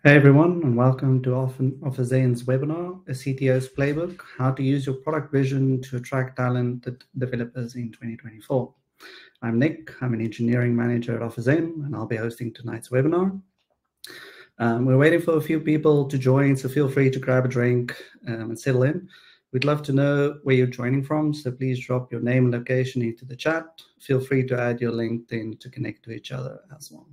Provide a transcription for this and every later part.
Hey everyone, and welcome to Zane's webinar, a CTO's Playbook, how to use your product vision to attract talented developers in 2024. I'm Nick, I'm an engineering manager at Zane, and I'll be hosting tonight's webinar. We're waiting for a few people to join, so feel free to grab a drink and settle in. We'd love to know where you're joining from, so please drop your name and location into the chat. Feel free to add your LinkedIn to connect to each other as well.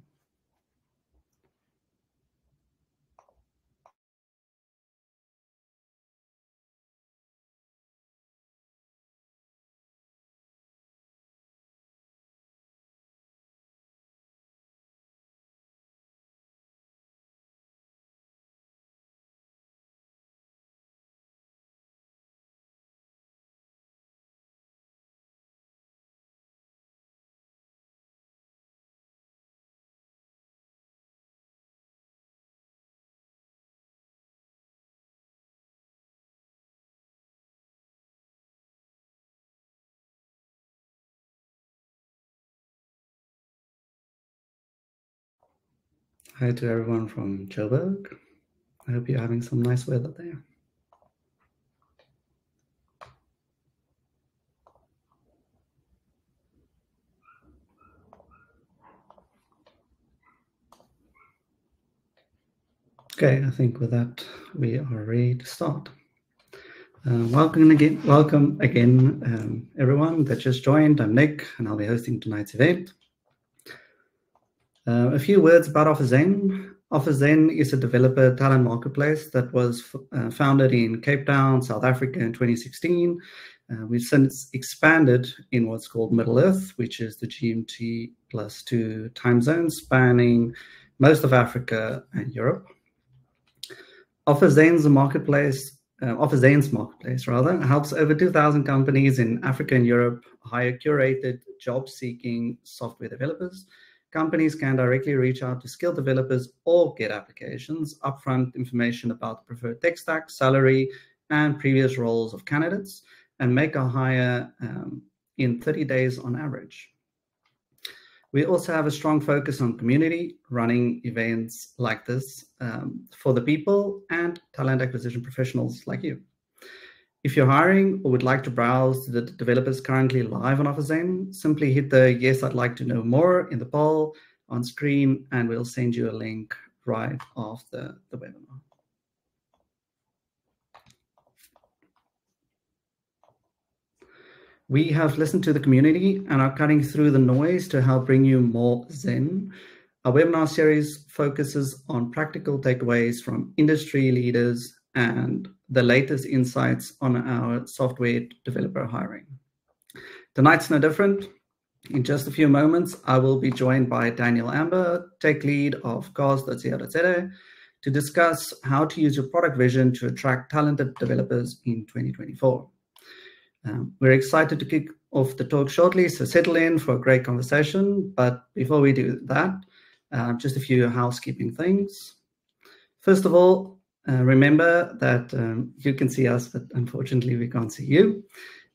Hi to everyone from Joburg. I hope you're having some nice weather there. Okay, I think with that, we are ready to start. Welcome again, everyone that just joined. I'm Nick, and I'll be hosting tonight's event. A few words about OfferZen. OfferZen is a developer talent marketplace that was founded in Cape Town, South Africa in 2016. We've since expanded in what's called Middle Earth, which is the GMT +2 time zone spanning most of Africa and Europe. OfferZen's marketplace helps over 2,000 companies in Africa and Europe hire curated job-seeking software developers. Companies can directly reach out to skilled developers or get applications, upfront information about the preferred tech stack, salary, and previous roles of candidates, and make a hire in 30 days on average. We also have a strong focus on community, running events like this for the people and talent acquisition professionals like you. If you're hiring or would like to browse the developers currently live on OfferZen, simply hit the yes, I'd like to know more in the poll on screen, and we'll send you a link right after the webinar. We have listened to the community and are cutting through the noise to help bring you more Zen. Our webinar series focuses on practical takeaways from industry leaders and the latest insights on our software developer hiring. Tonight's no different. In just a few moments, I will be joined by Daniel Amber, tech lead of cars.co.za, to discuss how to use your product vision to attract talented developers in 2024. We're excited to kick off the talk shortly, so settle in for a great conversation. But before we do that, just a few housekeeping things. First of all, remember that you can see us, but unfortunately we can't see you.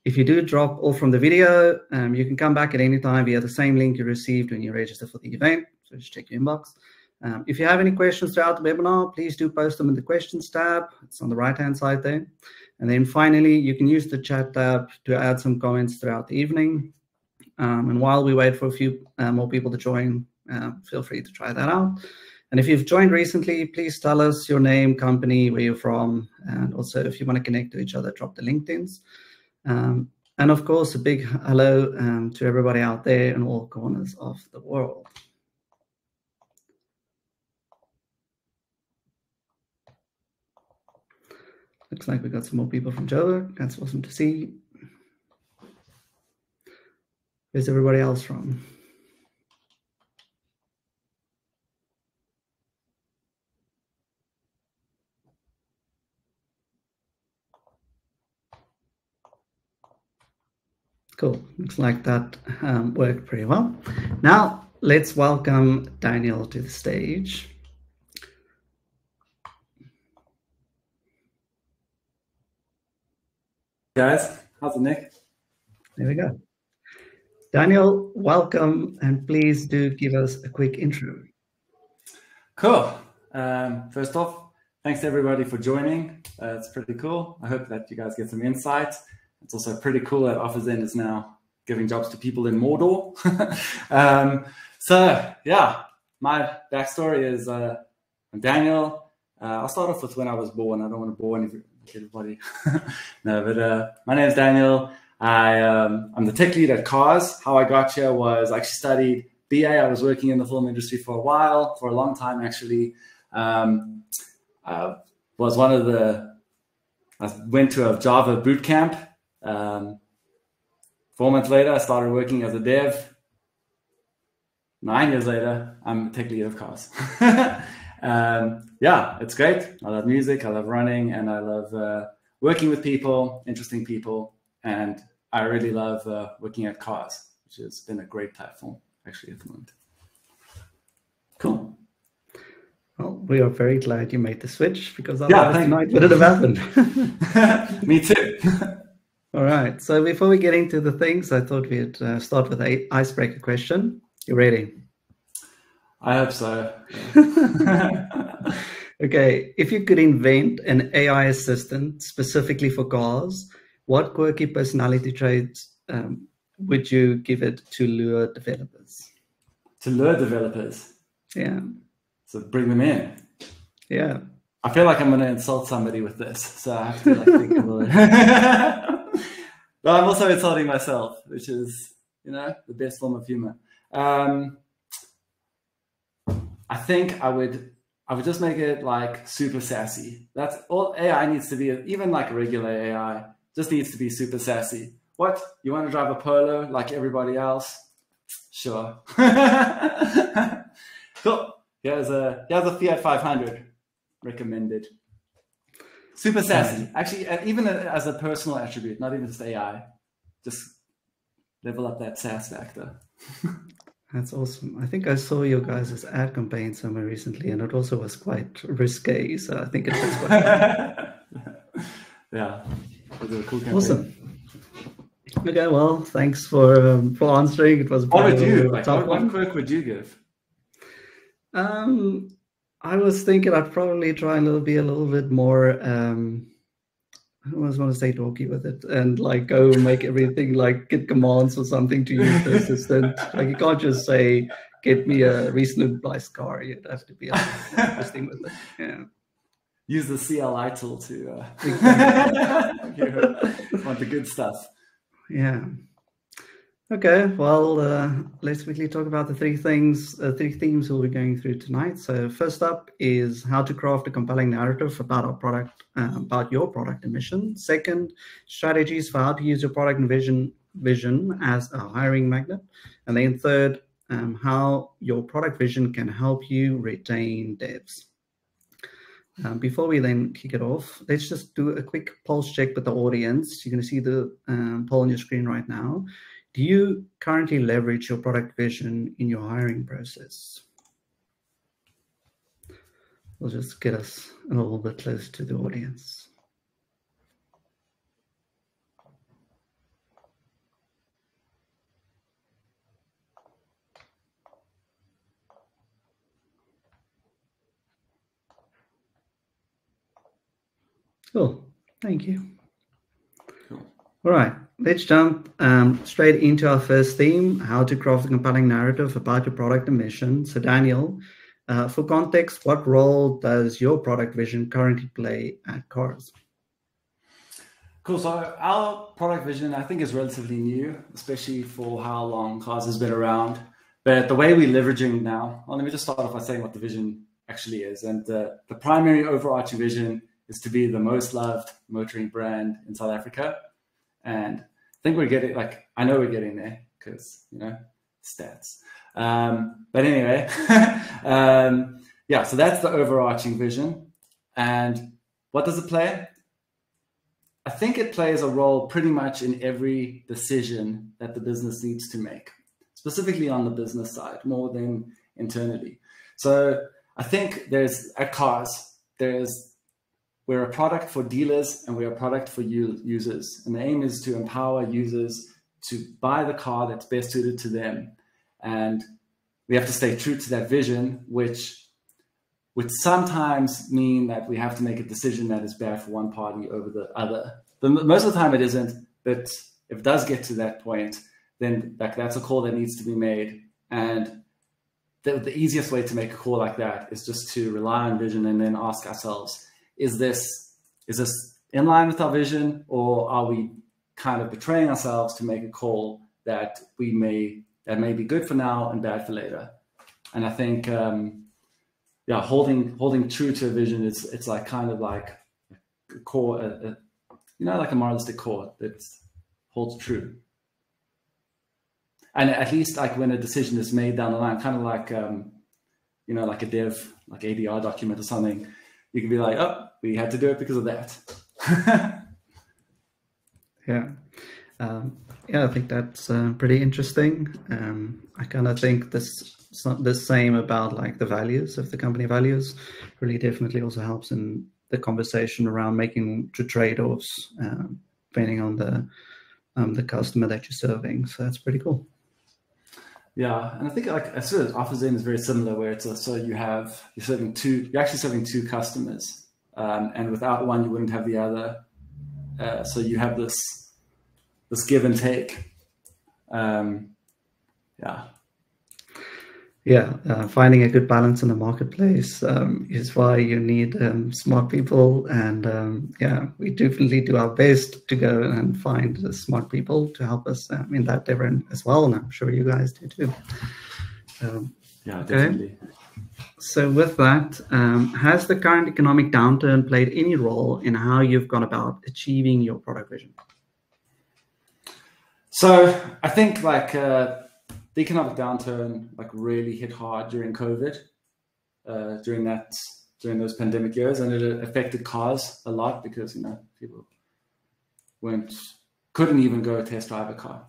If you do drop off from the video, you can come back at any time via the same link you received when you registered for the event. So just check your inbox. If you have any questions throughout the webinar, please do post them in the questions tab. It's on the right-hand side there. And then finally, you can use the chat tab to add some comments throughout the evening. And while we wait for a few more people to join, feel free to try that out. And if you've joined recently, please tell us your name, company, where you're from, and also if you want to connect to each other, drop the LinkedIns. And of course, a big hello to everybody out there in all corners of the world. Looks like we got some more people from Joburg. That's awesome to see. Where's everybody else from? Cool. Looks like that worked pretty well. Now, let's welcome Daniel to the stage. Guys, how's it, Nick? There we go. Daniel, welcome, and please do give us a quick intro. Cool. First off, thanks to everybody for joining. It's pretty cool. I hope that you guys get some insight. It's also pretty cool that OfferZen is now giving jobs to people in Mordor. So yeah, my backstory is I'm Daniel. I'll start off with when I was born. I don't want to bore everybody. No, but my name is Daniel. I'm the tech lead at Cars. How I got here was I actually studied BA. I was working in the film industry for a long time actually. I went to a Java boot camp. 4 months later, I started working as a dev. 9 years later, I'm a tech lead of Cars. Yeah, it's great. I love music, I love running, and I love working with people, interesting people, and I really love working at Cars, which has been a great platform actually at the moment. Cool. Well, we are very glad you made the switch because otherwise tonight wouldn't have happened. Me too. All right. So before we get into the things, I thought we'd start with an icebreaker question. You ready? I hope so. Okay. If you could invent an AI assistant specifically for cars, what quirky personality traits would you give it to lure developers? To lure developers? Yeah. So bring them in. Yeah. I feel like I'm going to insult somebody with this, so I have to think a little. But I'm also insulting myself, which is, the best form of humor. I think I would just make it like super sassy. That's all AI needs to be. Even like a regular AI just needs to be super sassy. What? You want to drive a Polo like everybody else? Sure. Cool. Here's a Fiat 500. Recommended. Super sassy. Actually, even as a personal attribute, not even just AI. Just level up that sass factor. That's awesome. I think I saw your guys' ad campaign somewhere recently, and it also was quite risque. So I think it was quite yeah. It was a cool campaign. Awesome. Okay, well, thanks for answering. It was what one. quirk would you give? I was thinking I'd probably try and be a little bit more I always want to say talky with it and like go make everything like get commands or something to use the assistant. Like you can't just say get me a recently priced car. You'd have to be a little more interesting with it. Yeah. Use the CLI tool to want the good stuff. Yeah. Okay, well, let's quickly talk about the three themes we'll be going through tonight. So first up is how to craft a compelling narrative about our product, about your product and mission. Second, strategies for how to use your product and vision as a hiring magnet. And then third, how your product vision can help you retain devs. Before we then kick it off, let's just do a quick pulse check with the audience. You're going to see the poll on your screen right now. Do you currently leverage your product vision in your hiring process? We'll just get us a little bit close to the audience. Cool, thank you. Cool. All right, let's jump straight into our first theme, how to craft a compelling narrative about your product and mission. So Daniel, for context, what role does your product vision currently play at Cars? Cool, so our product vision, I think, is relatively new, especially for how long Cars has been around. But the way we're leveraging it now, well, let me just start off by saying what the vision actually is. And the primary overarching vision is to be the most loved motoring brand in South Africa. And I think we're getting, I know we're getting there because, stats. But anyway, yeah, so that's the overarching vision. And what does it play? I think it plays a role pretty much in every decision that the business needs to make, specifically on the business side, more than internally. So I think at Cars, we're a product for dealers and we're a product for users. And the aim is to empower users to buy the car that's best suited to them. And we have to stay true to that vision, which which sometimes mean that we have to make a decision that is bad for one party over the other. But most of the time it isn't, but if it does get to that point, then that's a call that needs to be made. And the easiest way to make a call like that is just to rely on vision and then ask ourselves, is this in line with our vision, or are we kind of betraying ourselves to make a call that may be good for now and bad for later? And I think, holding true to a vision, it's like kind of like a core, like a moralistic core that holds true. And at least like when a decision is made down the line, kind of like, like a dev, like ADR document or something, you can be like, oh, we had to do it because of that. Yeah. I think that's pretty interesting. I kind of think the same about like the values of the company values really definitely also helps in the conversation around making trade-offs depending on the customer that you're serving. So that's pretty cool. Yeah, and I think like I sort of OfferZen is very similar, where it's you're actually serving two customers, and without one you wouldn't have the other. So you have this give and take. Finding a good balance in the marketplace is why you need smart people, and we definitely do our best to go and find the smart people to help us in that endeavor as well, and I'm sure you guys do too. Definitely. So with that, has the current economic downturn played any role in how you've gone about achieving your product vision? So I think like the economic downturn like really hit hard during COVID, during those pandemic years, and it affected cars a lot because people couldn't even go test drive a car.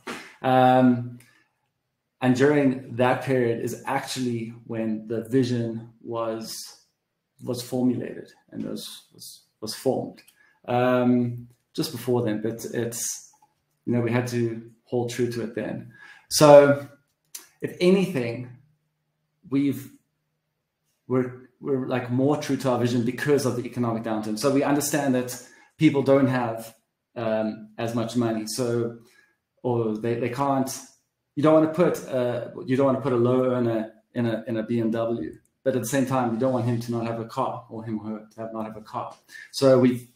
And during that period is actually when the vision was formulated and was formed. Just before then, but it's we had to hold true to it then. So if anything, we're like more true to our vision because of the economic downturn. So we understand that people don't have as much money, or they can't. You don't want to put a low earner in a BMW, but at the same time, you don't want him to not have a car or him or her to not have a car. So we've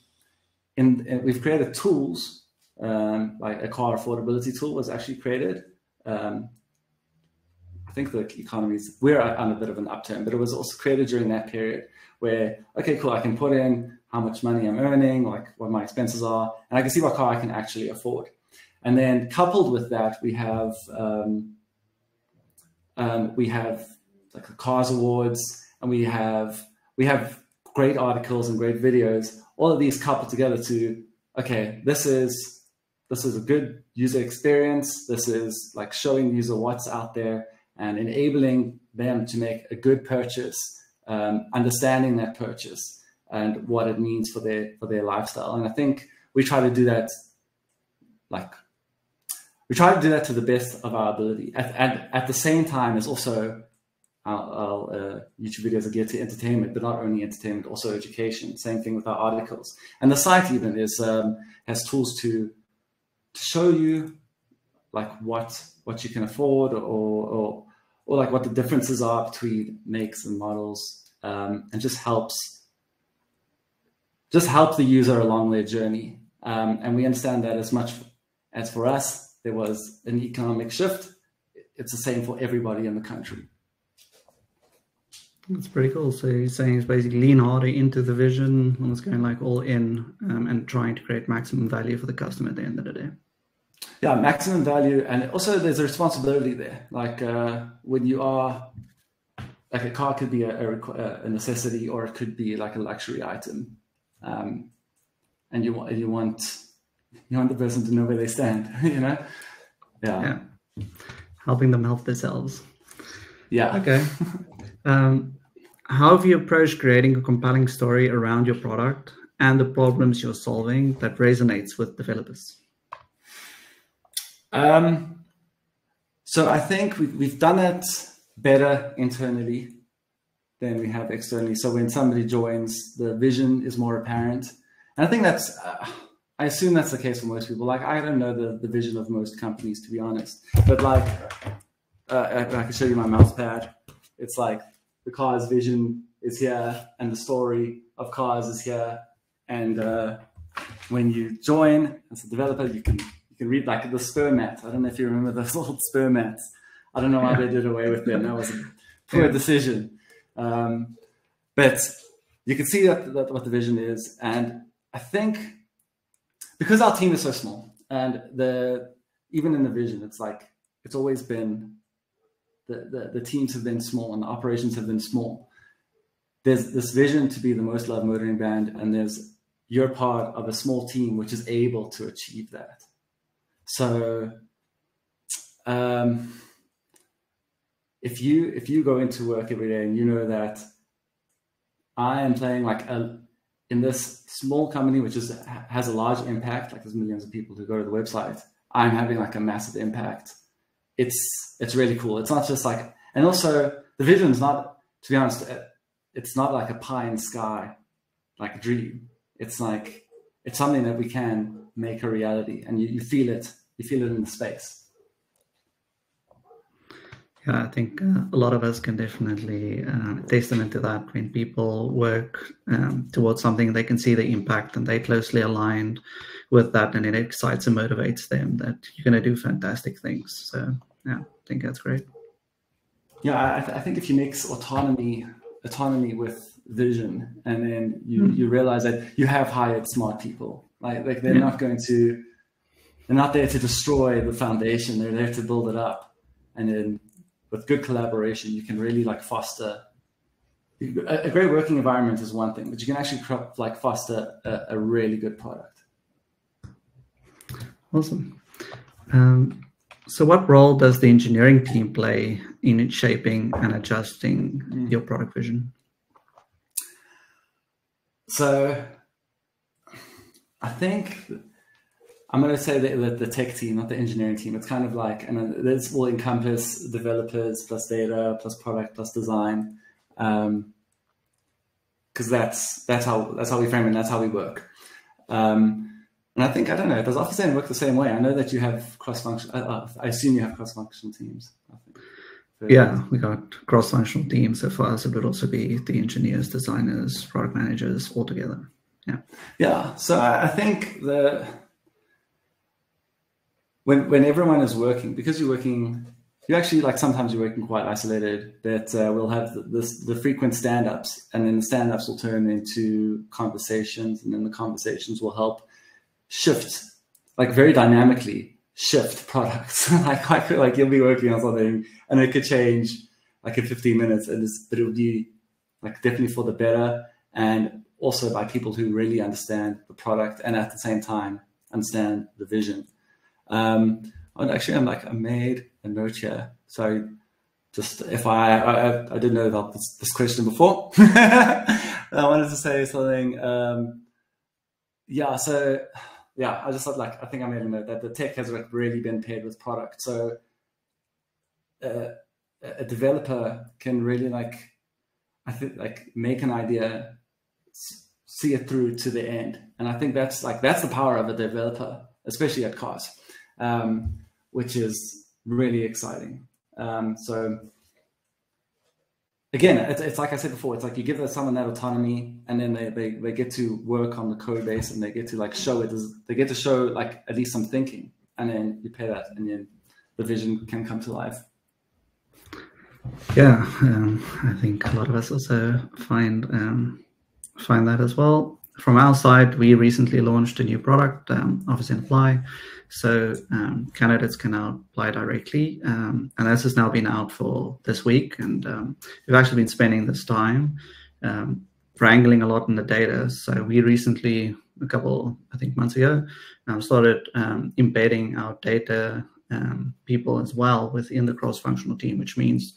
created tools, like a car affordability tool was actually created. I think the we're on a bit of an upturn, but it was also created during that period where, okay, cool, I can put in how much money I'm earning, like what my expenses are, and I can see what car I can actually afford. And then coupled with that, we have like the Cars Awards, and we have great articles and great videos. All of these coupled together to, okay, this is a good user experience. This is like showing the user what's out there and enabling them to make a good purchase, understanding that purchase and what it means for their lifestyle. And I think we try to do that, to the best of our ability. At the same time as also our YouTube videos are geared to entertainment, but not only entertainment, also education. Same thing with our articles. And the site even has tools to show you like what you can afford, or like what the differences are between makes and models, and just help the user along their journey. And we understand that as much as for us, there was an economic shift, it's the same for everybody in the country. That's pretty cool. So you're saying it's basically lean harder into the vision, almost going like all in, and trying to create maximum value for the customer at the end of the day. Yeah, maximum value. And also there's a responsibility there. Like when you are, like a car could be a necessity, or it could be like a luxury item. And you want the person to know where they stand, Yeah. Helping them help themselves. Yeah. Okay. How have you approached creating a compelling story around your product and the problems you're solving that resonates with developers? So I think we've done it better internally. than we have externally. So when somebody joins, the vision is more apparent. And I think that's, I assume that's the case for most people. Like, I don't know the vision of most companies, to be honest. But like, I can show you my mouse pad. It's like the car's vision is here and the story of cars is here. And when you join as a developer, you can read like the spur mat. I don't know if you remember those old spur mats. I don't know why they did away with them. That was a poor decision. But you can see that what the vision is. And I think because our team is so small, and even in the vision, it's like it's always been the teams have been small and the operations have been small. There's this vision to be the most loved motoring brand, and you're part of a small team which is able to achieve that. So if you go into work every day and you know that I am playing like in this small company which has a large impact, like there's millions of people who go to the website, I'm having like a massive impact. It's really cool. It's not just like, and also the vision is not, to be honest, it's not like a pie in the sky, like a dream. It's like, it's something that we can make a reality, and you feel it in the space. Yeah, I think a lot of us can definitely testament to that. When people work towards something, they can see the impact and they're closely aligned with that, and it excites and motivates them that you're going to do fantastic things. So yeah, I think that's great. Yeah, I think if you mix autonomy with vision, and then you realize that you have hired smart people, like they're not there to destroy the foundation. They're there to build it up, and then with good collaboration, you can really like foster a great working environment is one thing, but you can actually like foster a really good product. Awesome. So what role does the engineering team play in shaping and adjusting your product vision? So I think I'm going to say that the tech team, not the engineering team. It's kind of like, and this will encompass developers plus data plus product plus design, because that's how we frame it. And that's how we work. And I think, I don't know, does Office Design work the same way? I know that you have cross-functional. I assume you have cross-functional teams. I think. Yeah, we got cross-functional teams. So for us, it would also be the engineers, designers, product managers all together. Yeah. Yeah. So I think when everyone is working, because you're working, you actually like sometimes you're working quite isolated. That we'll have the frequent stand-ups, and then the stand-ups will turn into conversations, and then the conversations will help shift, like very dynamically shift products. like you'll be working on something and it could change like in 15 minutes, but it would be like definitely for the better, and also by people who really understand the product and at the same time understand the vision. I made a note here. So just if I didn't know about this question before, I wanted to say something. I just thought, like, I think I made a note that the tech has like really been paired with product. So a developer can really make an idea, see it through to the end. And I think that's the power of a developer, especially at cars, which is really exciting. So again, it's like I said before, it's like you give someone that autonomy, and then they get to work on the code base, and they get to like show it. They get to show like at least some thinking, and then you pair that, and then the vision can come to life. Yeah, I think a lot of us also find that as well. From our side, we recently launched a new product, Office Apply. So candidates can now apply directly, and this has now been out for this week. And we've actually been spending this time wrangling a lot in the data. So we recently, a couple, I think, months ago, started embedding our data people as well within the cross-functional team, which means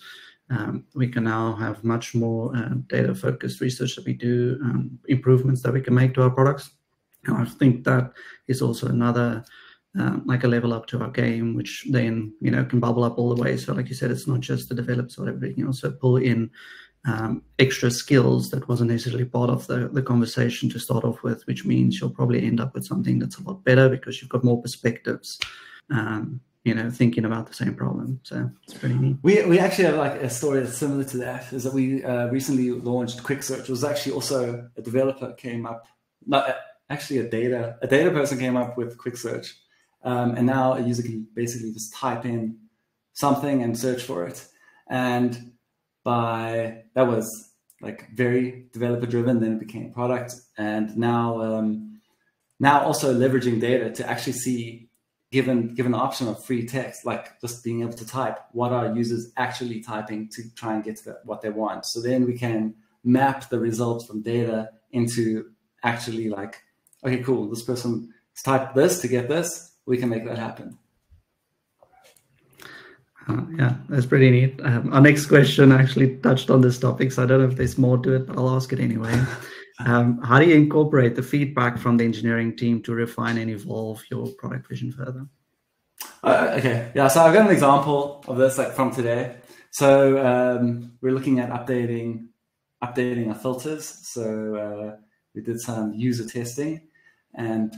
we can now have much more data-focused research that we do, improvements that we can make to our products. And I think that is also another like a level up to our game, which then can bubble up all the way. So like you said, it's not just the developers or everything. You also pull in extra skills that wasn't necessarily part of the conversation to start off with, which means you'll probably end up with something that's a lot better because you've got more perspectives, thinking about the same problem. So it's pretty neat. We actually have like a story that's similar to that, is that we recently launched Quick Search. It was actually also a developer came up, not actually a data person came up with Quick Search. And now a user can basically just type in something and search for it. And that was like very developer driven, then it became product. And now also leveraging data to actually see, given the option of free text, like just being able to type, what are users actually typing to try and get to what they want. So then we can map the results from data into actually like, okay, cool, this person has typed this to get this, we can make that happen. Yeah, that's pretty neat. Our next question actually touched on this topic, so I don't know if there's more to it, but I'll ask it anyway. How do you incorporate the feedback from the engineering team to refine and evolve your product vision further? Okay, yeah, so I've got an example of this like from today. So we're looking at updating our filters. So we did some user testing, and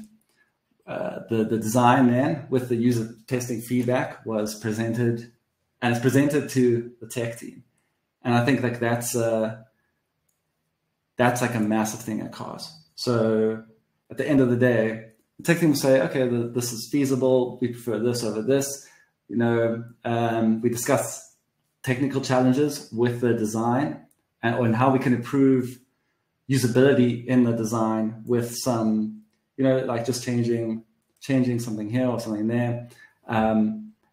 the design then with the user testing feedback was presented, and it's presented to the tech team. And I think like that's like a massive thing at cars. So at the end of the day, the tech team will say, okay, this is feasible. We prefer this over this. We discuss technical challenges with the design and how we can improve usability in the design with some, like just changing something here or something there.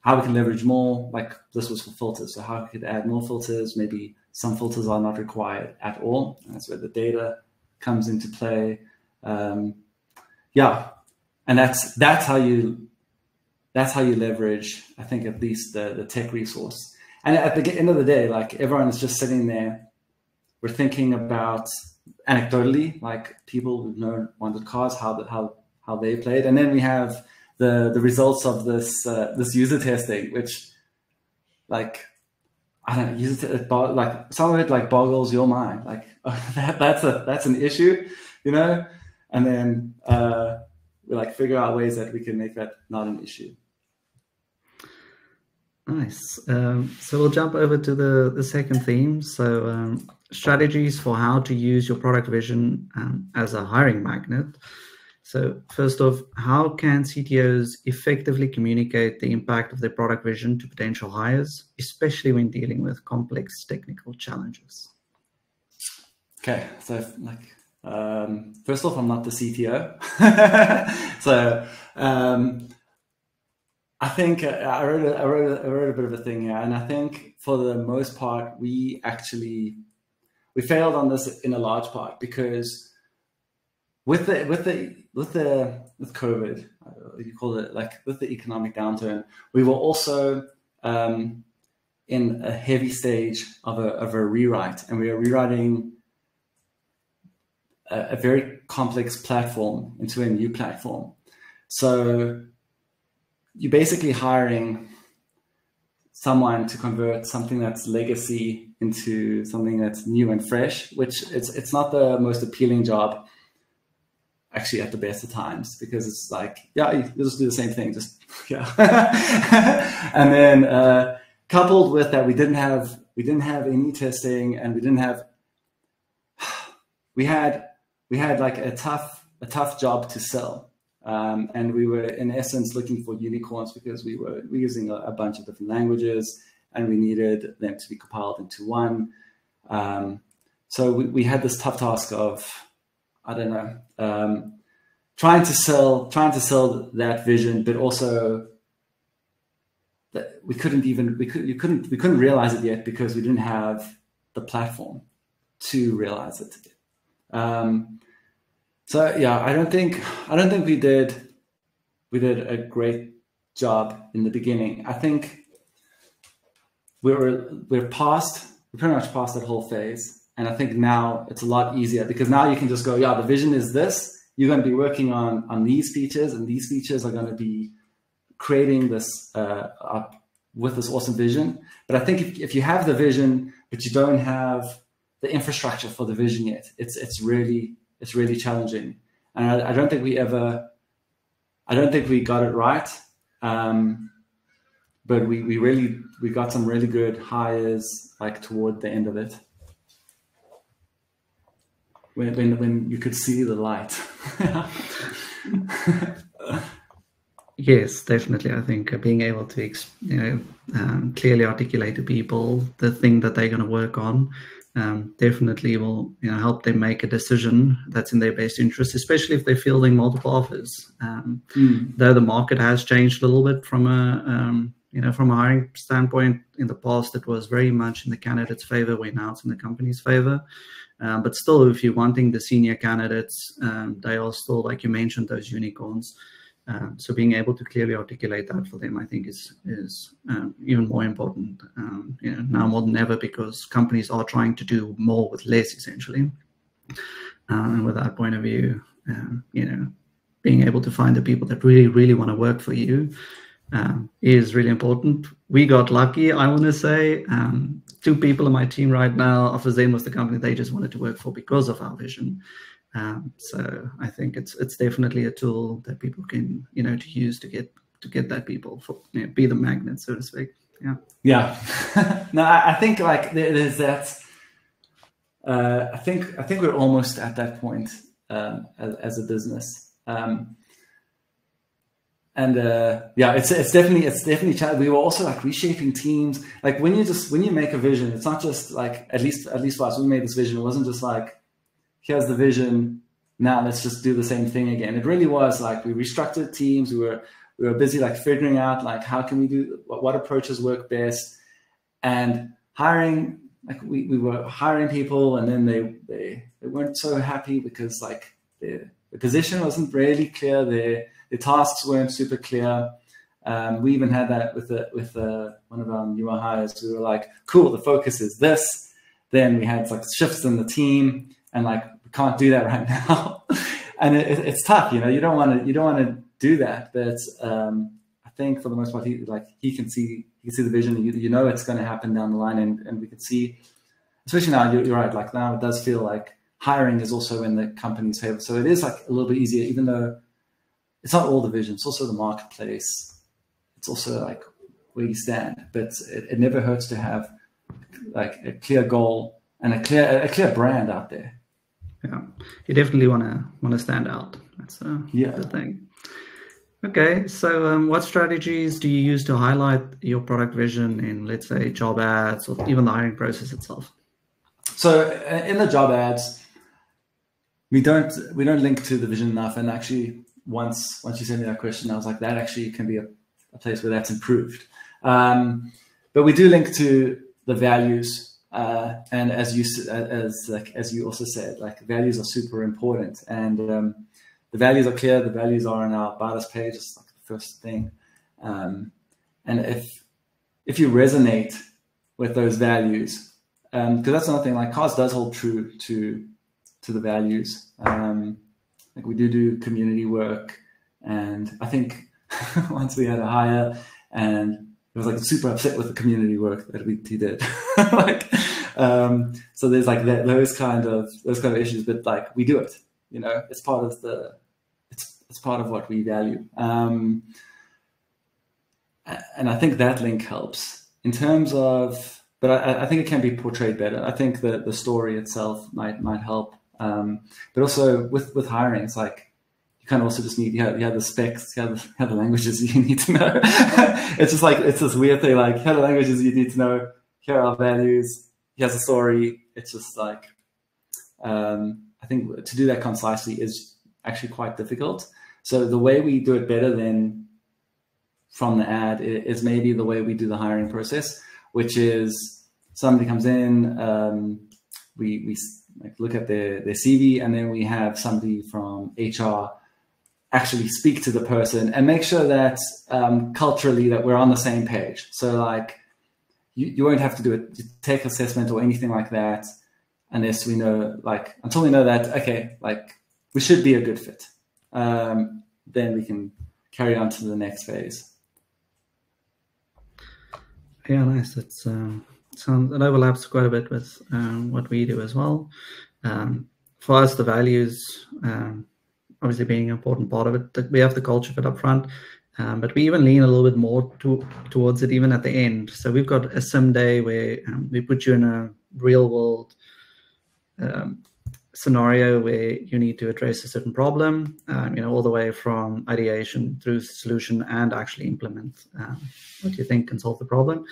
How we can leverage more, like this was for filters. So how we could add more filters, maybe some filters are not required at all. And that's where the data comes into play. Yeah, and that's how you leverage, I think, at least the tech resource. And at the end of the day, like everyone is just sitting there. We're thinking about anecdotally, like people who've wanted cars, how they played, and then we have the results of this user testing, which like, I don't know, like some of it like boggles your mind, like that's an issue, and then we like figure out ways that we can make that not an issue. Nice. So we'll jump over to the second theme. So strategies for how to use your product vision as a hiring magnet. So first off, how can CTOs effectively communicate the impact of their product vision to potential hires, especially when dealing with complex technical challenges? Okay, so like first off, I'm not the CTO. So I think I wrote a bit of a thing here, and I think for the most part we failed on this in a large part because with COVID, you call it, like with the economic downturn, we were also in a heavy stage of a rewrite, and we were rewriting a very complex platform into a new platform. So you're basically hiring someone to convert something that's legacy into something that's new and fresh, which it's not the most appealing job actually at the best of times, because it's like, yeah, you just do the same thing, just yeah. And then coupled with that, we didn't have any testing, and we had like a tough job to sell. And we were in essence looking for unicorns because we were using a bunch of different languages, and we needed them to be compiled into one. So we had this tough task of, I don't know, trying to sell that vision, but also that we couldn't realize it yet because we didn't have the platform to realize it. So yeah, I don't think we did a great job in the beginning. I think we're pretty much past that whole phase. And I think now it's a lot easier because now you can just go, yeah, the vision is this. You're going to be working on these features, and these features are going to be creating this with this awesome vision. But I think if you have the vision, but you don't have the infrastructure for the vision yet. It's really challenging, and I don't think we got it right. But we got some really good hires like toward the end of it, when you could see the light. Yes, definitely. I think being able to clearly articulate to people the thing that they're going to work on definitely will help them make a decision that's in their best interest, especially if they're fielding multiple offers. Though the market has changed a little bit from a hiring standpoint. In the past, it was very much in the candidate's favor, where now it's in the company's favor. But still, if you're wanting the senior candidates, they are still, like you mentioned, those unicorns. So being able to clearly articulate that for them, I think, is even more important, now more than ever, because companies are trying to do more with less, essentially. And with that point of view, being able to find the people that really, really want to work for you is really important. We got lucky, I want to say. 2 people on my team right now, after Zen was the company they just wanted to work for because of our vision. So I think it's definitely a tool that people can to use to get that people for be the magnet, so to speak. Yeah. No, I think like there's that. I think we're almost at that point as a business. It's definitely. We were also like reshaping teams. Like when you make a vision, it's not just like, at least for us, we made this vision. It wasn't just like, here's the vision, now let's just do the same thing again. It really was like, we restructured teams. We were busy like figuring out like, how can we do, what approaches work best, and hiring. Like we were hiring people, and then they weren't so happy because like the position wasn't really clear. The tasks weren't super clear. We even had that with one of our newer hires. We were like, cool, the focus is this. Then we had like shifts in the team, and like, we can't do that right now. And it's tough, you don't want to do that. But I think for the most part, he can see the vision. It's going to happen down the line, and we can see, especially now. You're right. Like now, it does feel like hiring is also in the company's favor. So it is like a little bit easier, even though it's not all the vision. It's also the marketplace. It's also like where you stand. But it never hurts to have like a clear goal and a clear brand out there. Yeah, you definitely want to stand out. That's the thing. Okay, so what strategies do you use to highlight your product vision in, let's say, job ads or even the hiring process itself? So in the job ads, we don't link to the vision enough. And actually, once you sent me that question, I was like, that actually can be a place where that's improved. But we do link to the values. And as you also said, like values are super important, and the values are clear. The values are on our about us page. It's like the first thing. And if you resonate with those values, because that's another thing. Like Cars does hold true to the values. Like we do community work, and I think once we had a hire and was like super upset with the community work that he did. So there's like those kind of issues, but like we do it, it's part of it's part of what we value. And I think that link helps in terms of, but I think it can be portrayed better. I think that the story itself might help. But also with hiring, it's like, kind of also just need, you have the specs, you have the languages you need to know. It's just like, it's this weird thing, like, here are the languages you need to know, here are our values, here's a story. It's just like, I think to do that concisely is actually quite difficult. So the way we do it better than from the ad is maybe the way we do the hiring process, which is somebody comes in, we like look at their CV, and then we have somebody from HR actually speak to the person and make sure that culturally that we're on the same page. So like you won't have to do a tech assessment or anything like that unless we know, like, until we know that, okay, like we should be a good fit. Then we can carry on to the next phase. Yeah, nice. That's So it overlaps quite a bit with what we do as well. For us, the values obviously being an important part of it. We have the culture fit up front, but we even lean a little bit more towards it even at the end. So we've got a sim day where we put you in a real world scenario where you need to address a certain problem, all the way from ideation through solution and actually implement what you think can solve the problem.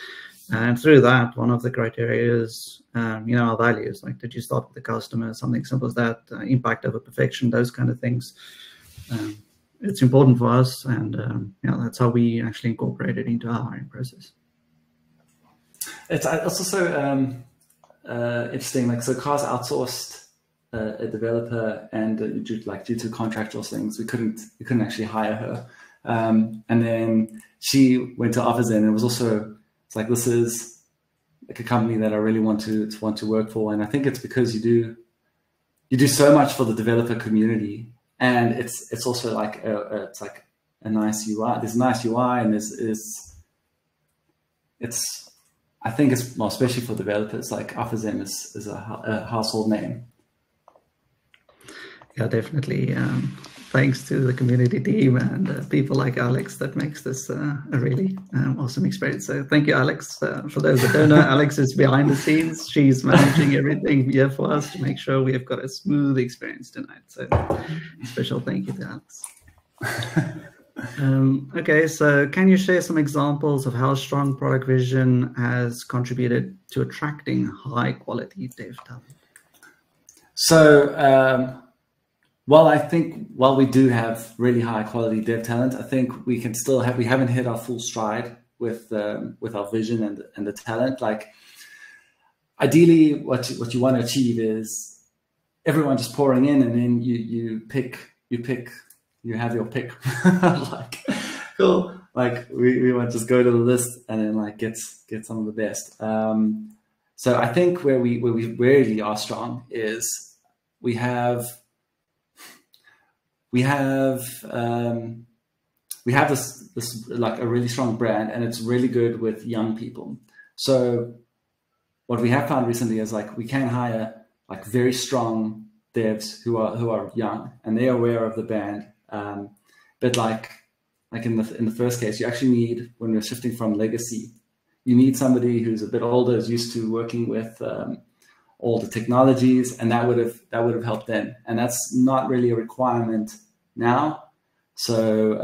And through that, one of the criteria is, our values. Like, did you start with the customer? Something simple as that. Impact over perfection. Those kind of things. It's important for us, and that's how we actually incorporate it into our hiring process. It's also interesting. Like, so Cars outsourced a developer, and due to contractual things, we couldn't actually hire her. And then she went to Office, and it was also. It's like, this is like a company that I really want to work for, and I think it's because you do so much for the developer community, and it's also like it's like a nice UI. There's a nice UI, and I think it's more, especially for developers, like AlphaZem is a household name. Yeah, definitely. Thanks to the community team and people like Alex that makes this a really awesome experience. So thank you, Alex. For those that don't know, Alex is behind the scenes. She's managing everything here for us to make sure we have got a smooth experience tonight. So special thank you to Alex. Okay, so can you share some examples of how strong product vision has contributed to attracting high quality dev talent? So, while we do have really high quality dev talent, I think we can still we haven't hit our full stride with our vision and the talent. Like, ideally, what you want to achieve is everyone just pouring in, and then you have your pick. Like, cool. Like, we want to just go to the list and then like get some of the best. So I think where we really are strong is we have this like a really strong brand, and it's really good with young people. So what we have found recently is like we can hire like very strong devs who are young, and they're aware of the brand. But like in the first case, you actually need, when we're shifting from legacy, you need somebody who's a bit older, is used to working with all the technologies, and that would have helped them. And that's not really a requirement now. So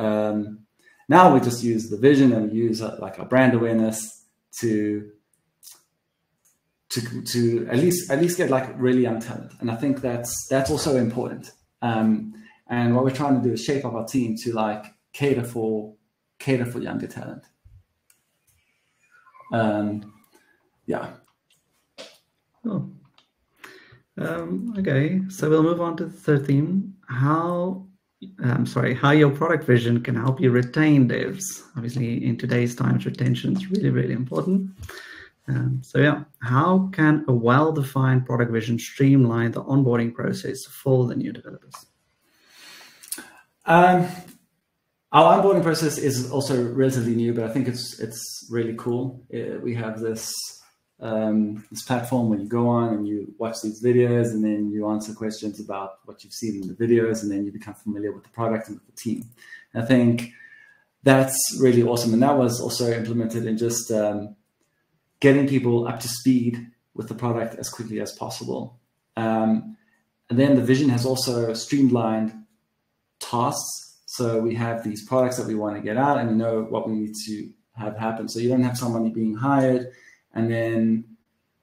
now we just use the vision, and we use like our brand awareness to at least get like really young talent. And I think that's also important. And what we're trying to do is shape up our team to like cater for younger talent. Yeah. Oh. Okay, so we'll move on to the third theme. How your product vision can help you retain devs. Obviously, in today's times, retention is really, really important. So yeah, how can a well-defined product vision streamline the onboarding process for the new developers? Our onboarding process is also relatively new, but I think it's really cool. We have this platform where you go on and you watch these videos, and then you answer questions about what you've seen in the videos, and then you become familiar with the product and with the team. And I think that's really awesome. And that was also implemented in just getting people up to speed with the product as quickly as possible. And then the vision has also streamlined tasks. So we have these products that we want to get out, and we know what we need to have happen. So you don't have somebody being hired and then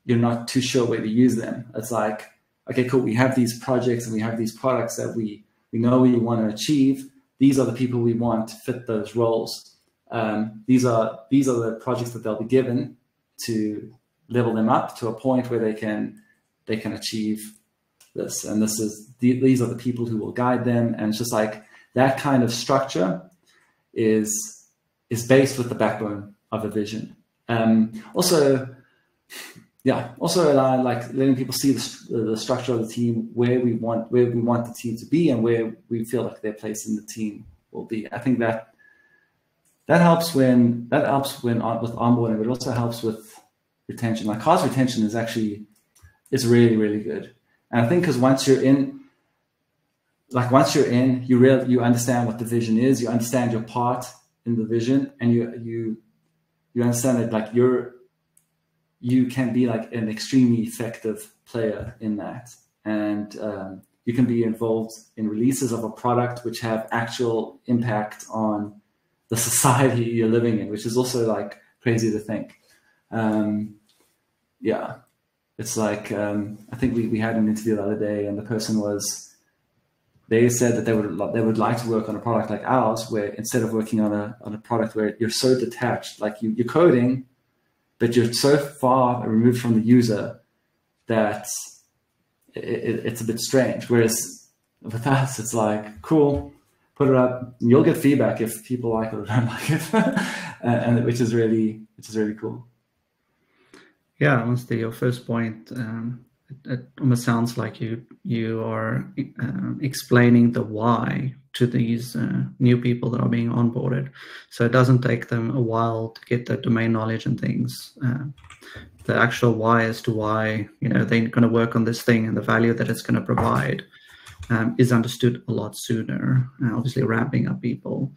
you're not too sure where to use them. It's like, okay, cool. We have these projects and we have these products that we know we want to achieve. These are the people we want to fit those roles. These are the projects that they'll be given to level them up to a point where they can achieve this. And these are the people who will guide them. And it's just like that kind of structure is based with the backbone of a vision. Also like letting people see the structure of the team, where we want the team to be, and where we feel like their place in the team will be. I think that helps with onboarding, but it also helps with retention. Like cause retention is really, really good. And I think because once you're in, you understand what the vision is, you understand your part in the vision, and you understand that like you can be like an extremely effective player in that. And you can be involved in releases of a product which have actual impact on the society you're living in, which is also like crazy to think. Yeah, it's like, I think we had an interview the other day, and the person they said that they would like to work on a product like ours, where instead of working on a product where you're so detached, like you're coding, but you're so far removed from the user that it's a bit strange. Whereas with us, it's like, cool, put it up, and you'll get feedback if people like it or don't like it, and which is really cool. Yeah, honestly, your first point, it almost sounds like you are explaining the why to these new people that are being onboarded. So it doesn't take them a while to get the domain knowledge and things. The actual why as to why they're going to work on this thing and the value that it's going to provide is understood a lot sooner. Obviously, ramping up people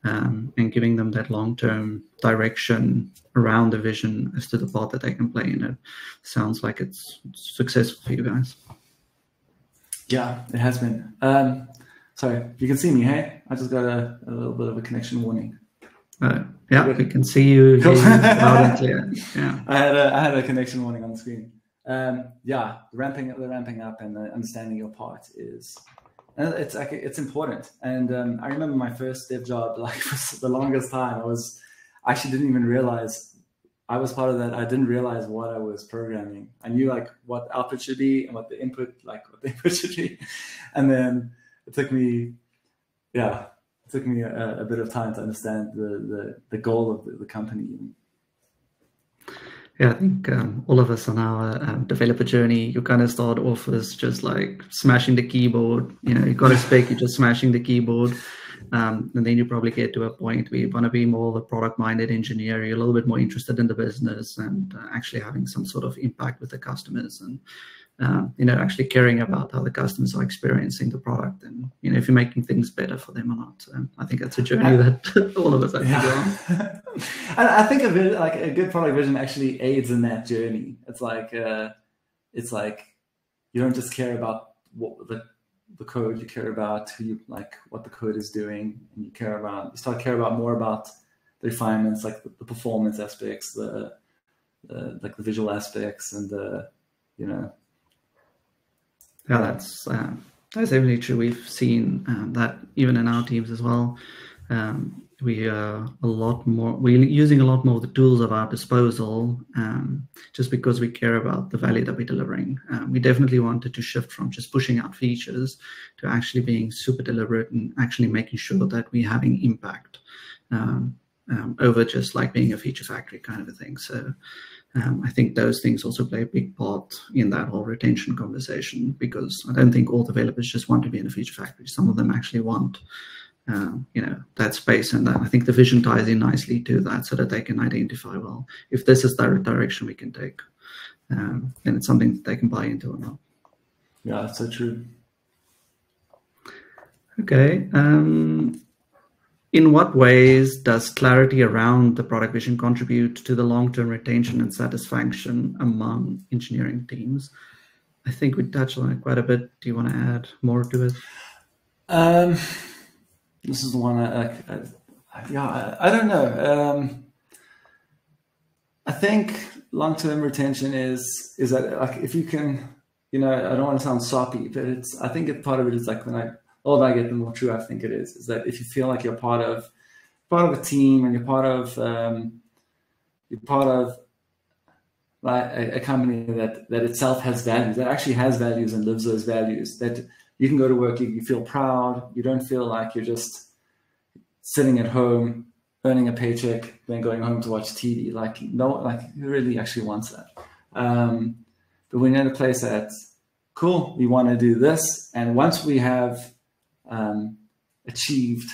and giving them that long-term direction around the vision as to the part that they can play in it. Sounds like it's successful for you guys. Yeah, it has been. Sorry, you can see me, hey? I just got a little bit of a connection warning. Yeah, we can see you loud and clear. Yeah, I had a connection warning on the screen. Yeah, the ramping up and the understanding your part is, it's important. And I remember my first dev job, like for the longest time, I actually didn't even realize I was part of that. I didn't realize what I was programming. I knew like what output should be and what the input should be, and then it took me a bit of time to understand the goal of the company. Yeah, I think all of us on our developer journey, you kind of start off as just like smashing the keyboard. You got a spec, you're just smashing the keyboard. And then you probably get to a point where you want to be more of a product-minded engineer. You're a little bit more interested in the business and actually having some sort of impact with the customers and, actually caring about how the customers are experiencing the product and, if you're making things better for them or not. I think that's a journey that all of us have to go on. And I think a good product vision actually aids in that journey. It's like you don't just care about what the code, you care about what the code is doing, and you start to care about more about the refinements, like the performance aspects, the visual aspects, and Yeah, that's definitely true. We've seen that even in our teams as well. We're using a lot more of the tools at our disposal just because we care about the value that we're delivering. We definitely wanted to shift from just pushing out features to actually being super deliberate and actually making sure that we're having impact over just like being a feature factory kind of a thing. So I think those things also play a big part in that whole retention conversation, because I don't think all developers just want to be in a feature factory. Some of them actually want that space, and that I think the vision ties in nicely to that, so that they can identify, well, if this is the direction we can take, then it's something that they can buy into or not. Yeah, that's so true. Okay. In what ways does clarity around the product vision contribute to the long-term retention and satisfaction among engineering teams? I think we touched on it quite a bit. Do you want to add more to it? This is the one I don't know. I think long-term retention is that, like, if you can, I don't want to sound soppy, but I think part of it is like all that I get, the more true I think it is that if you feel like you're part of a team and you're part of like a company that itself has values, that actually has values and lives those values, that you can go to work, you feel proud, you don't feel like you're just sitting at home earning a paycheck, then going home to watch TV. Like, no, like, who really actually wants that? But we're in a place that's cool, we want to do this, and once we have achieved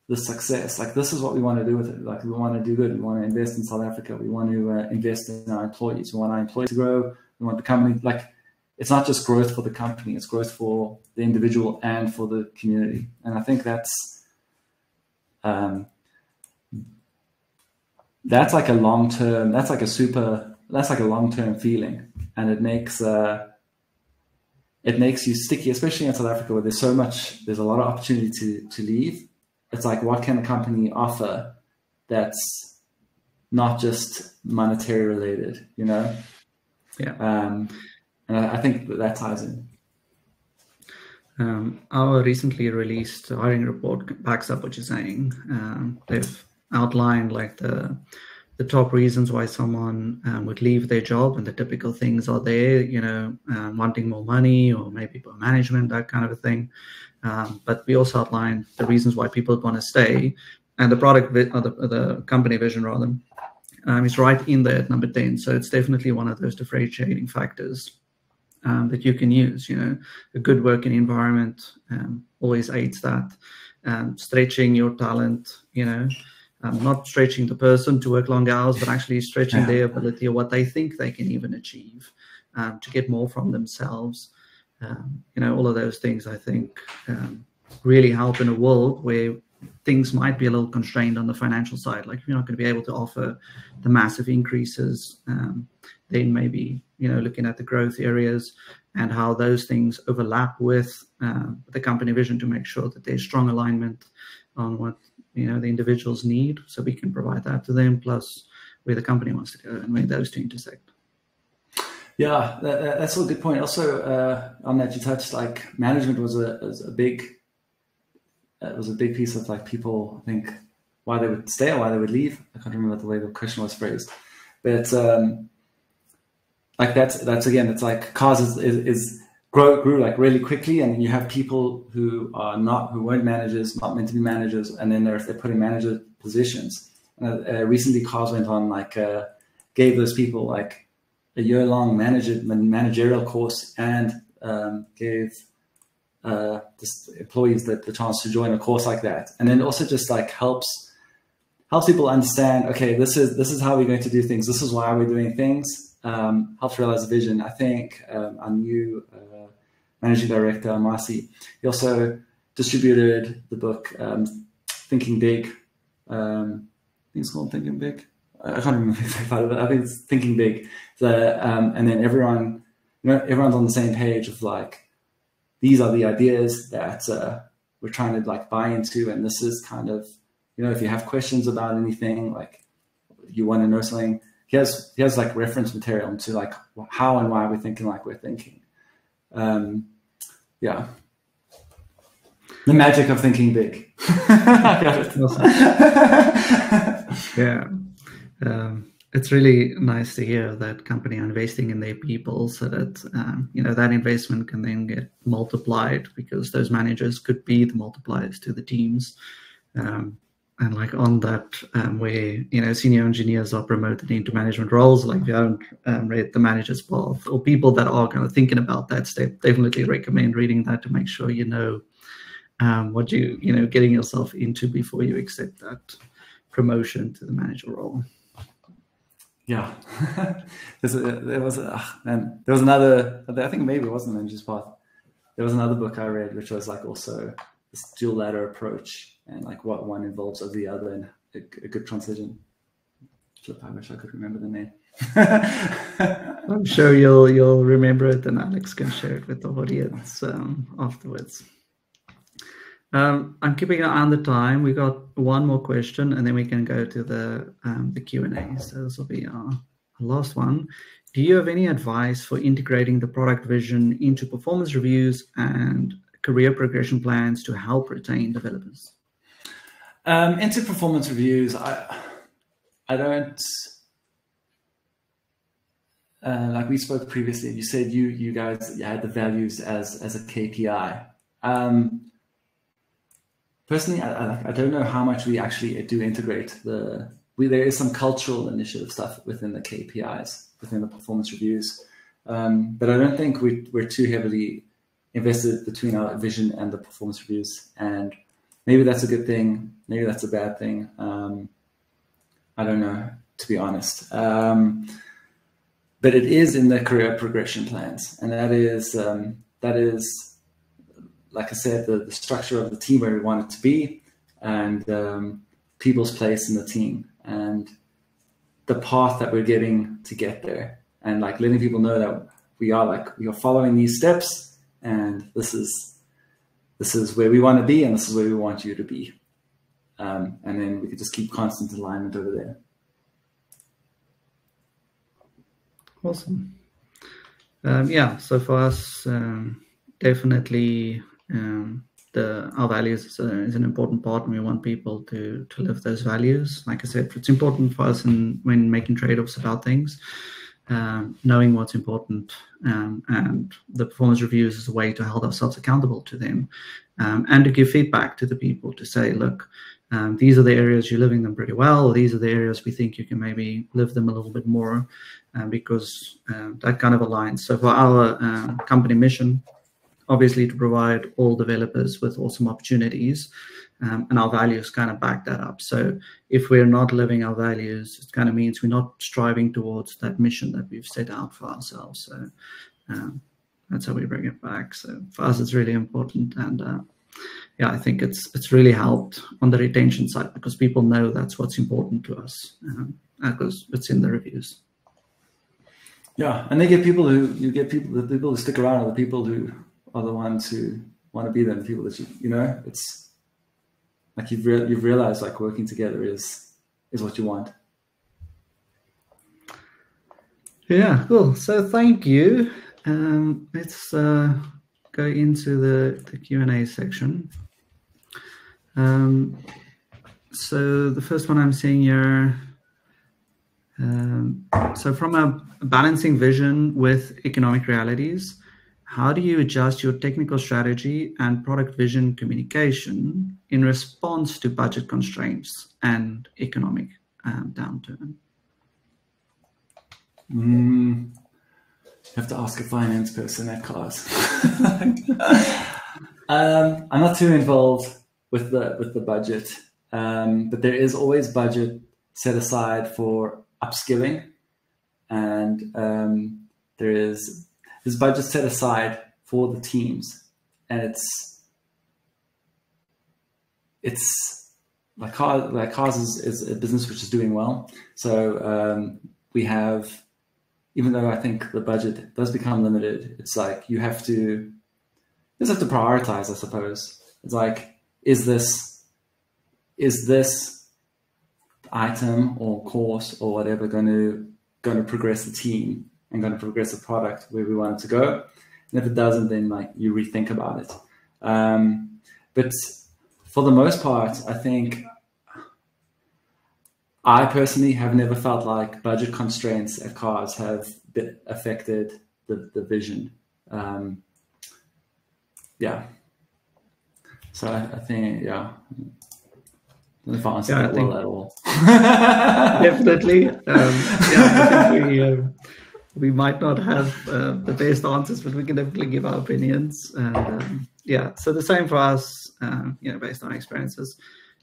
the success. Like, this is what we want to do with it. Like, we want to do good. We want to invest in South Africa. We want to invest in our employees. We want our employees to grow. We want the company, like, it's not just growth for the company, it's growth for the individual and for the community. And I think that's like a long-term, that's like a long-term feeling. And it makes you sticky, especially in South Africa, where there's a lot of opportunity to leave. It's like, what can a company offer that's not just monetary related, you know? Yeah. And I think that ties in. Our recently released hiring report backs up what you're saying. They've outlined like the top reasons why someone would leave their job, and the typical things are there, you know, wanting more money or maybe more management, that kind of a thing. But we also outline the reasons why people want to stay, and the product or the company vision rather is right in there at number 10. So it's definitely one of those differentiating factors that you can use. You know, a good working environment always aids that. Stretching your talent, you know, not stretching the person to work long hours, but actually stretching their ability or what they think they can even achieve to get more from themselves. You know, all of those things, I think, really help in a world where things might be a little constrained on the financial side. Like, if you're not going to be able to offer the massive increases, then maybe, you know, looking at the growth areas and how those things overlap with the company vision to make sure that there's strong alignment on what, you know, the individuals need, so we can provide that to them, plus where the company wants to go and where those two intersect. Yeah, that's a good point. Also, on that, you touched, like, management was a big piece of, like, people, I think, why they would stay or why they would leave. I can't remember the way the question was phrased, but like that's again, it's like cars grew like really quickly, and you have people who weren't managers, not meant to be managers, and then they're put in manager positions. Recently, cars went on, like, gave those people like a year-long managerial course, and gave just employees the chance to join a course like that. And then also just like helps people understand, okay, this is how we're going to do things. This is why we're doing things. Helps realize the vision. I think our new managing director, Marcy, he also distributed the book Thinking Big. I think it's called Thinking Big. I can't remember the exact part of it. I think it's Thinking Big. So, and then everyone's on the same page of, like, these are the ideas that we're trying to, like, buy into, and this is kind of, you know, if you have questions about anything, like, you want to know something, he has like reference material to, like, how and why we're thinking like we're thinking. Yeah, the magic of thinking big. I got it. Yeah. It's really nice to hear that company are investing in their people, so that you know, that investment can then get multiplied, because those managers could be the multipliers to the teams. And like on that, where, you know, senior engineers are promoted into management roles, like if you haven't read The Manager's Path, or people that are kind of thinking about that step, definitely recommend reading that to make sure you know what you know, getting yourself into before you accept that promotion to the manager role. Yeah, there was another, I think maybe it wasn't Manager's Path. There was another book I read, which was like also this dual ladder approach, and like what one involves of the other, and a good transition. I wish I could remember the name. I'm sure you'll remember it, and Alex can share it with the audience afterwards. I'm keeping an eye on the time. We got one more question, and then we can go to the Q&A. So this will be our last one. Do you have any advice for integrating the product vision into performance reviews and career progression plans to help retain developers? Into performance reviews, I don't, like we spoke previously, you said you guys had the values as a KPI. Personally, I don't know how much we actually do integrate there is some cultural initiative stuff within the KPIs, within the performance reviews, but I don't think we're too heavily invested between our vision and the performance reviews. And maybe that's a good thing, maybe that's a bad thing. I don't know, to be honest. But it is in the career progression plans, and that is like I said, the structure of the team where we want it to be, and people's place in the team, and the path that we're getting to get there, and like letting people know that we are following these steps, and this is where we want to be, and this is where we want you to be, and then we could just keep constant alignment over there. Awesome. Yeah, so for us, definitely our values is an important part, and we want people to live those values. Like I said, it's important for us when making trade-offs about things, knowing what's important, and the performance reviews is a way to hold ourselves accountable to them, and to give feedback to the people to say, look, these are the areas you're living them pretty well, or these are the areas we think you can maybe live them a little bit more, because that kind of aligns. So for our company mission, obviously to provide all developers with awesome opportunities, and our values kind of back that up. So if we're not living our values, it kind of means we're not striving towards that mission that we've set out for ourselves. So that's how we bring it back. So for us, it's really important. And yeah, I think it's really helped on the retention side, because people know that's what's important to us, because it's in the reviews. Yeah, and the people who stick around are the people who are the ones who want to be there, the people that it's like you've realized like working together is what you want. Yeah, cool. So thank you. Let's go into the Q&A section. So the first one I'm seeing here. So from a balancing vision with economic realities, how do you adjust your technical strategy and product vision communication in response to budget constraints and economic downturn? You have to ask a finance person at Cars. I'm not too involved with the budget, but there is always budget set aside for upskilling, and there's budget set aside for the teams, and it's like Cars is a business which is doing well. So we have, even though I think the budget does become limited, it's like you have to prioritize, I suppose. It's like, is this item or course or whatever going to progress the team and going to progress the product where we want it to go? And if it doesn't, then like you rethink about it. But for the most part, I think I personally have never felt like budget constraints at Cars have affected the vision. Yeah. So I think, yeah. I don't know if I answered that well at all. Definitely. Yeah, I think we might not have the best answers, but we can definitely give our opinions. And yeah, so the same for us, based on experiences.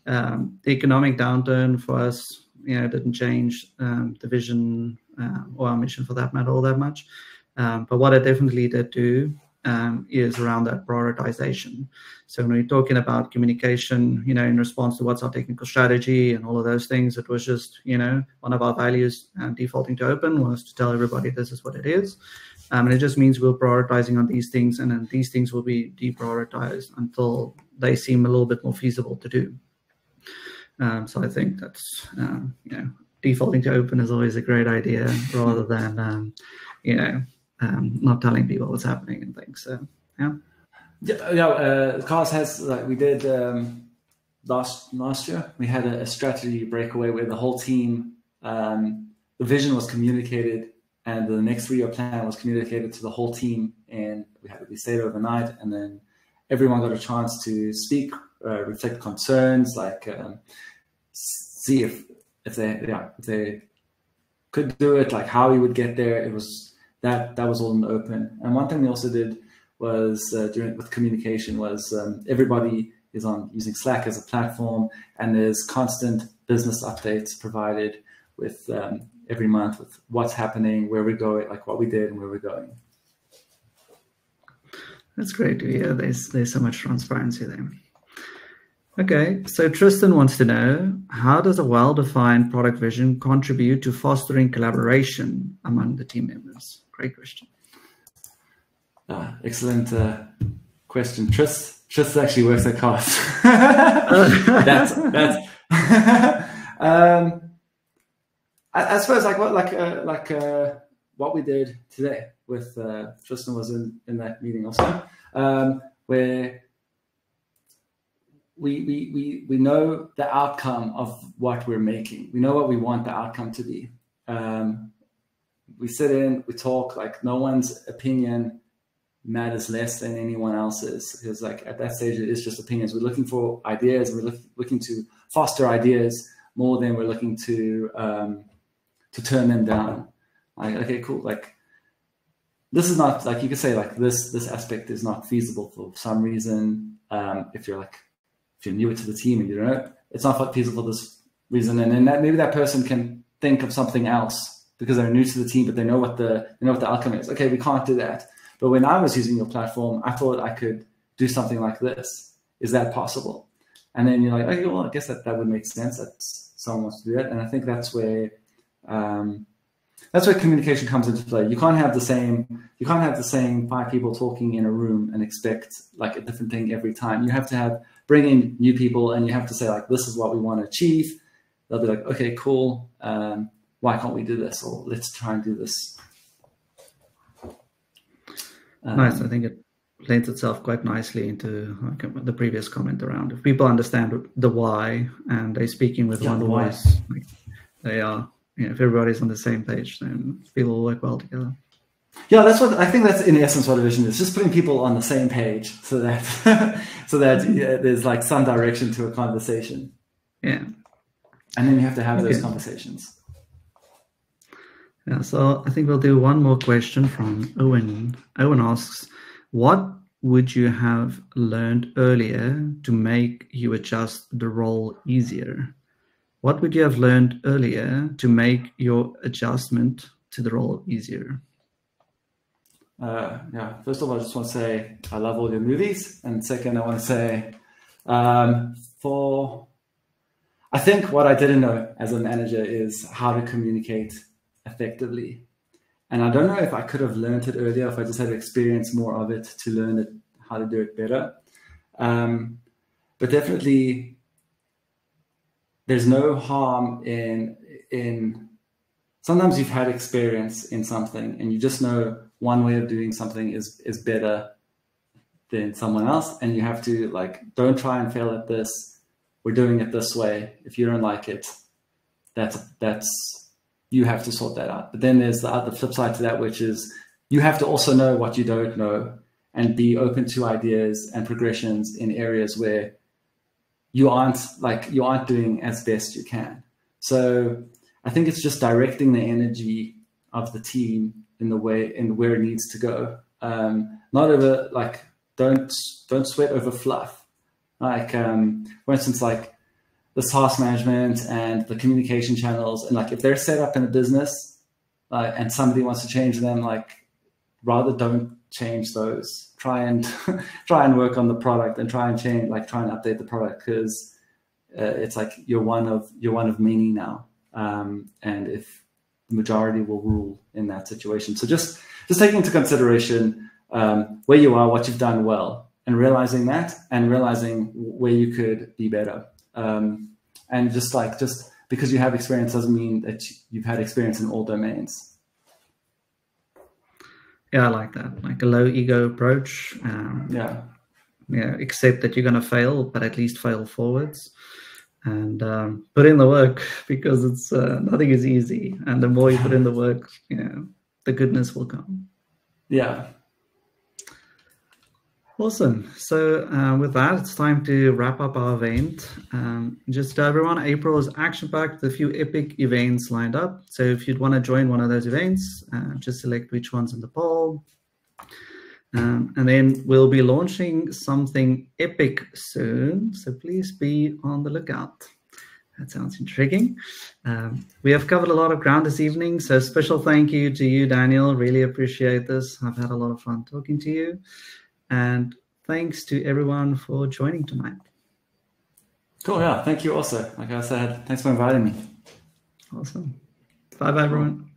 The economic downturn for us, didn't change the vision or our mission for that matter all that much. But what it definitely did do is around that prioritization. So when we're talking about communication, in response to what's our technical strategy and all of those things, it was just, one of our values defaulting to open was to tell everybody this is what it is. And it just means we're prioritizing on these things, and then these things will be deprioritized until they seem a little bit more feasible to do. So I think that's, defaulting to open is always a great idea, rather than, not telling people what's happening and things. So, yeah. Cars has, like we did last year, we had a strategy breakaway where the whole team, the vision was communicated, and the next 3-year plan was communicated to the whole team, and we stayed overnight, and then everyone got a chance to speak, reflect concerns, like see if they could do it, like how we would get there. It was that was all in the open. And one thing we also did was with communication was everybody is on using Slack as a platform, and there's constant business updates provided with every month with what's happening, where we're going, like what we did and where we're going. That's great to hear. There's so much transparency there. Okay, so Tristan wants to know, how does a well-defined product vision contribute to fostering collaboration among the team members? Great question. Excellent question. Tris actually works at Cast. I suppose what we did today with Tristan was in that meeting also, where we know the outcome of what we're making. We know what we want the outcome to be. We sit in, we talk, like no one's opinion matters less than anyone else's, because like at that stage it is just opinions. We're looking for ideas, and we're looking to foster ideas more than we're looking to turn them down. Like, okay, cool, like this is not, like you could say like this aspect is not feasible for some reason. If you're newer to the team and you don't know, it's not feasible for this reason, and then maybe that person can think of something else because they're new to the team, but they know what the outcome is. Okay, we can't do that. But when I was using your platform, I thought I could do something like this. Is that possible? And then you're like, okay, well, I guess that would make sense that someone wants to do that. And I think that's where communication comes into play. You can't have the same 5 people talking in a room and expect like a different thing every time. You have to bring in new people, and you have to say like, this is what we want to achieve. They'll be like, okay, cool. Why can't we do this? Or let's try and do this. Nice. I think it lends itself quite nicely into like the previous comment around, if people understand the why and they're speaking with one voice, like they are, if everybody's on the same page, then people will work well together. Yeah, that's what I think. That's in essence what a vision is: just putting people on the same page, so that there's like some direction to a conversation. Yeah, and then you have to have those conversations. Yeah, so I think we'll do one more question from Owen. Owen asks, what would you have learned earlier to make you adjust the role easier? What would you have learned earlier to make your adjustment to the role easier? Yeah, first of all, I just want to say I love all your movies. And second, I want to say I think what I didn't know as a manager is how to communicate effectively. And I don't know if I could have learned it earlier, if I just had to experience more of it to learn how to do it better. But definitely there's no harm in sometimes you've had experience in something and you just know one way of doing something is better than someone else. And you have to like, don't try and fail at this. We're doing it this way. If you don't like it, you have to sort that out. But then there's the other flip side to that, which is you have to also know what you don't know and be open to ideas and progressions in areas where you aren't doing as best you can. So I think it's just directing the energy of the team in where it needs to go. Not over like, don't sweat over fluff. Like, for instance, like the task management and the communication channels, and like if they're set up in a business and somebody wants to change them, like rather don't change those. Try and work on the product and try and update the product, because it's like you're one of many now, and if the majority will rule in that situation. So just taking into consideration where you are, what you've done well, and realizing that, and realizing where you could be better. And just because you have experience doesn't mean that you've had experience in all domains. Yeah, I like that. Like a low ego approach. Yeah, accept that you're going to fail, but at least fail forwards, and put in the work, because it's nothing is easy. And the more you put in the work, the goodness will come. Yeah. Awesome. So with that, it's time to wrap up our event. Just to everyone, April is action-packed with a few epic events lined up. So if you'd want to join one of those events, just select which one's in the poll. And then we'll be launching something epic soon, so please be on the lookout. That sounds intriguing. We have covered a lot of ground this evening, so special thank you to you, Daniel. Really appreciate this. I've had a lot of fun talking to you. And thanks to everyone for joining tonight. Cool, yeah. Thank you also. Like I said, thanks for inviting me. Awesome. Bye-bye, everyone.